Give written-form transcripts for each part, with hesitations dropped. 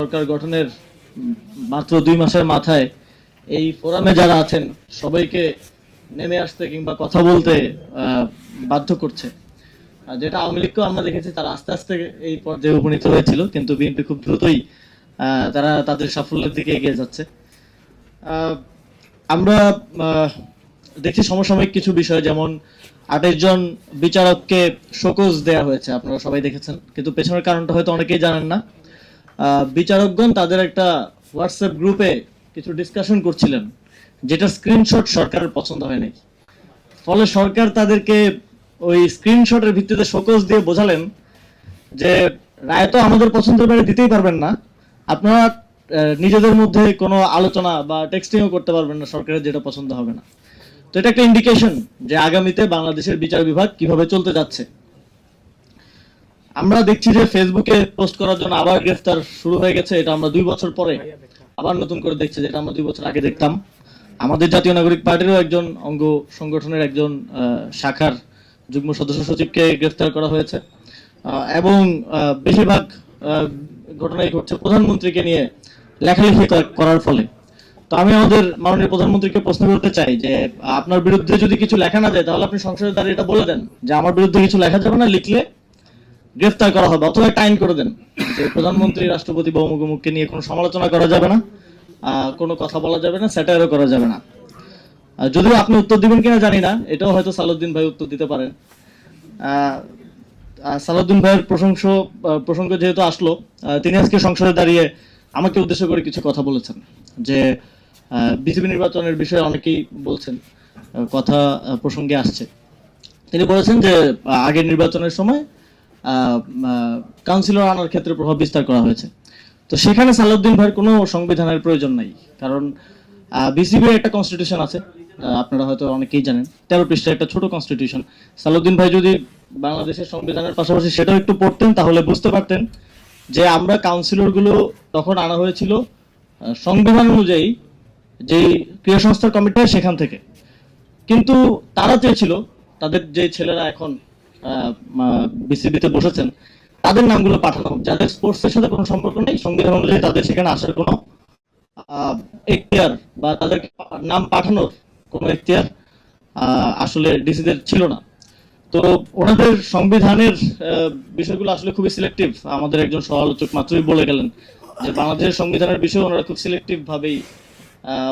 সরকার গঠনের মাত্র 2 মাসের মাথায় এই ফোরামে যারা আছেন সবাইকে নেমে আসতে কিংবা কথা বলতে বাধ্য করছে। যেটা আওয়ামী লীগকেও আমরা দেখেছি, তারা আস্তে আস্তে এই পর্যায়ে উপনীত হয়েছিল, কিন্তু বিএনপি খুব দ্রুতই তারা তাদের সাফল্যের দিকে এগিয়ে যাচ্ছে। আমরা দেখছি সমসাময়িক কিছু বিষয়, যেমন 28 জন বিচারককে শোকজ দেয়া হয়েছে, আপনারা সবাই দেখেছেন, কিন্তু পেছনের কারণটা হয়তো অনেকেই জানেন না। বিচারকগণ তাদের একটা হোয়াটসঅ্যাপ গ্রুপে কিছু ডিসকাশন করছিলেন, যেটা স্ক্রিনশট সরকারের পছন্দ হয় নাই। ফলে সরকার তাদেরকে ওই স্ক্রিনশটের ভিত্তিতে শোকজ দিয়ে বোঝালেন যে রায় তো আমাদের পছন্দের বাইরে দিতেই পারবেন না, আপনারা নিজেদের মধ্যে কোনো আলোচনা বা টেক্সটিংও করতে পারবেন না, সরকারের যেটা পছন্দ হবে না। তো এটা একটা ইন্ডিকেশন যে আগামীতে বাংলাদেশের বিচার বিভাগ কিভাবে চলতে যাচ্ছে। আমরা দেখছি যে ফেসবুকে পোস্ট করার জন্য আবার গ্রেফতার শুরু হয়ে গেছে। এটা আমরা 2 বছর পরে আবার নতুন করে দেখছি, যেটা আমরা 2 বছর আগে দেখতাম। আমাদের জাতীয় নাগরিক পার্টিরও একজন অঙ্গ সংগঠনের একজন শাখার যুগ্ম সদস্য সচিবকে গ্রেফতার করা হয়েছে, এবং বেশিরভাগ ঘটনাই ঘটছে প্রধানমন্ত্রীকে নিয়ে লেখালেখি করার ফলে। তো আমি আমাদের মাননীয় প্রধানমন্ত্রীকে প্রশ্ন করতে চাই যে আপনার বিরুদ্ধে যদি কিছু লেখা না যায়, তাহলে আপনি সংসদে দাঁড়িয়ে এটা বলে দেন যে আমার বিরুদ্ধে কিছু লেখা যাবে না, লিখলে গ্রেফতার করা হবে, অথবা একটা আইন করে দেন যে প্রধানমন্ত্রী, রাষ্ট্রপতি বা অমুক নিয়ে কোনো সমালোচনা করা যাবে না, কোনো কথা বলা যাবে না, স্যাটায়ারও করা যাবে না। যদিও আপনি উত্তর দিবেন কিনা জানি না, এটাও হয়তো সালাউদ্দিন ভাই উত্তর দিতে পারেন। সালাউদ্দিন ভাইয়ের প্রসঙ্গ যেহেতু আসলো, তিনি আজকে সংসদে দাঁড়িয়ে আমাকে উদ্দেশ্য করে কিছু কথা বলেছেন, যে বিসিবি নির্বাচনের বিষয়ে অনেকেই বলছেন, কথা প্রসঙ্গে আসছে। তিনি বলেছেন যে আগের নির্বাচনের সময় কাউন্সিলর আনার ক্ষেত্রে প্রভাব বিস্তার করা হয়েছে। তো সেখানে সালাউদ্দিন ভাইয়ের কোনো সংবিধানের প্রয়োজন নাই, কারণ বিসিবির একটা কনস্টিটিউশন আছে, আপনারা হয়তো অনেকেই জানেন, 13 পৃষ্ঠার একটা ছোট কনস্টিটিউশন। সালাউদ্দিন ভাই যদি বাংলাদেশের সংবিধানের পাশাপাশি সেটাও একটু পড়তেন, তাহলে বুঝতে পারতেন যে আমরা কাউন্সিলর গুলো তখন আনা হয়েছিল সংবিধান অনুযায়ী যে ক্রিয়া সংস্থার কমিটি হয় সেখান থেকে। কিন্তু তারা চেয়েছিল তাদের যে ছেলেরা এখন বিসিবিতে বসেছেন তাদের নামগুলো পাঠানো হোক, যাদের স্পোর্টসের সাথে কোনো সম্পর্ক নেই, সংবিধান অনুযায়ী তাদের সেখানে আসার কোনো এখতিয়ার বা তাদের নাম পাঠানোর কোনো এখতিয়ার আসলে ডিসিদের ছিল না। তো ওনাদের সংবিধানের বিষয়গুলো আসলে খুবই সিলেক্টিভ। আমাদের একজন সমালোচক মাত্রই বলে গেলেন যে বাংলাদেশের সংবিধানের বিষয়ে ওনারা খুব সিলেক্টিভ ভাবেই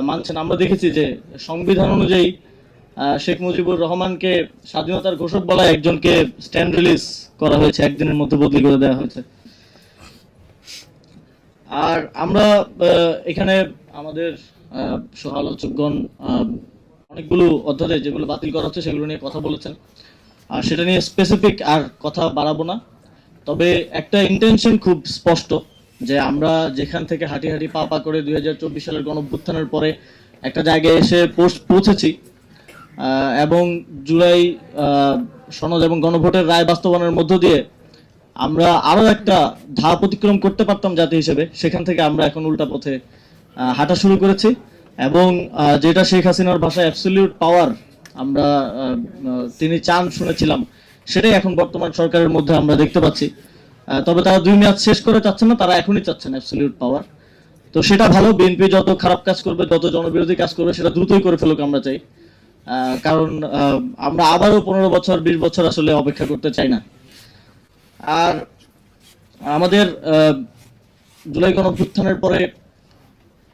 মানছেন। আমরা দেখেছি যে সংবিধান অনুযায়ী শেখ মুজিবুর রহমানকে স্বাধীনতার ঘোষক বলায় একজনকে স্ট্যান্ড রিলিজ করা হয়েছে, একদিনের মধ্যে বদলি করে দেওয়া হয়েছে। আর আমরা এখানে আমাদের সমালোচকগণ অনেকগুলো অধ্যাদেশ যেগুলো বাতিল করা হচ্ছে সেগুলো নিয়ে কথা বলেছেন, আর সেটা নিয়ে স্পেসিফিক আর কথা বাড়াবো না। তবে একটা ইন্টেনশন খুব স্পষ্ট, যে আমরা যেখান থেকে হাঁটি হাঁটি পা পা করে 2024 সালের গণঅভ্যুত্থানের পরে একটা জায়গায় এসে পৌঁছেছি, এবং জুলাই সনদ এবং গণভোটের রায় বাস্তবায়নের মধ্য দিয়ে আমরা আরো একটা ধাপ অতিক্রম করতে পারতাম জাতি হিসেবে, সেখান থেকে আমরা এখন উল্টা পথে হাঁটা শুরু করেছি। এবং যেটা শেখ হাসিনার ভাষায় অ্যাবসলিউট পাওয়ার আমরা তিনি চান শুনেছিলাম, সেটাই এখন বর্তমান সরকারের মধ্যে আমরা দেখতে পাচ্ছি। তবে তারা 2 মেয়াদ শেষ করে চাচ্ছেন না, তারা এখনই চাচ্ছেন অ্যাবসলিউট পাওয়ার। তো সেটা ভালো, বিএনপি যত খারাপ কাজ করবে, যত জনবিরোধী কাজ করবে, সেটা দ্রুতই করে ফেলুক, আমরা চাই। কারণ আমরা আবারও 15 বছর 20 বছর আসলে অপেক্ষা করতে চাই না। আর আমাদের জুলাই গণঅভ্যুত্থানের পরে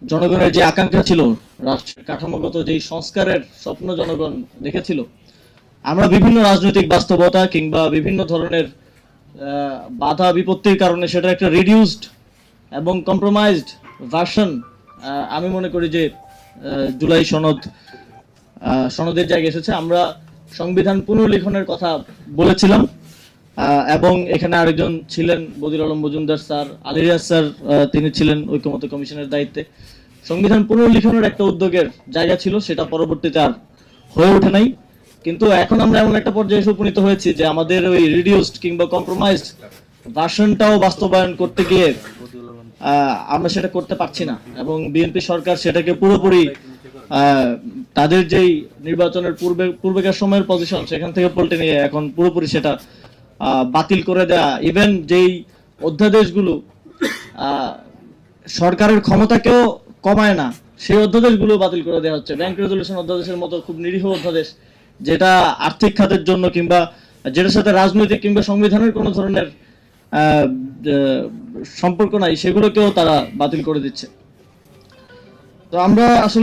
জনগণের যে আকাঙ্ক্ষা ছিল, রাষ্ট্রের কাঠামোগত যেই সংস্কারের স্বপ্ন জনগণ দেখেছিল, আমরা বিভিন্ন রাজনৈতিক বাস্তবতা কিংবা বিভিন্ন ধরনের বাধা বিপত্তির কারণে সেটা একটা রিডিউসড এবং কম্প্রোমাইজড ভার্সন আমি মনে করি যে জুলাই সনদের জায়গায় এসেছে। আমরা সংবিধান পুনর্লিখনের কথা বলেছিলাম, এবং এখানে আরেকজন ছিলেন বদির আলম মজুমদার স্যার, আলিরিয়াজ স্যার, তিনি ছিলেন ঐকমত্য কমিশনের দায়িত্বে। সংবিধান পুনর্লিখনের একটা উদ্যোগের জায়গা ছিল, সেটা পরবর্তীতে আর হয়ে ওঠে নাই। কিন্তু এখন আমরা এমন একটা পর্যায়ে এসে উপনীত হয়েছি যে আমাদের ওই রিডিউসড কিংবা কম্প্রোমাইজড ভার্সনটাও বাস্তবায়ন করতে গিয়ে আমরা সেটা করতে পারছি না, এবং বিএনপি সরকার সেটাকে পুরোপুরি তাদের যেই নির্বাচনের পূর্বেকার সময়ের পজিশন সেখান থেকে পাল্টে নিয়ে এখন পুরোপুরি সেটা বাতিল করে দেয়া। ইভেন যেই অধ্যাদেশগুলো সরকারের ক্ষমতাকেও কমায় না সেই অধ্যাদেশগুলো বাতিল করে দেওয়া হচ্ছে। ব্যাংক রেজুলেশন অধ্যাদেশের মতো খুব নিরীহ অধ্যাদেশ, যেটা আর্থিক খাতের জন্য কিংবা যেটার সাথে রাজনৈতিক কিংবা সংবিধানের কোনো ধরনের আহ, আহ, সম্পর্ক নাই, সেগুলোকেও তারা বাতিল করে দিচ্ছে। তো আমরা আসলে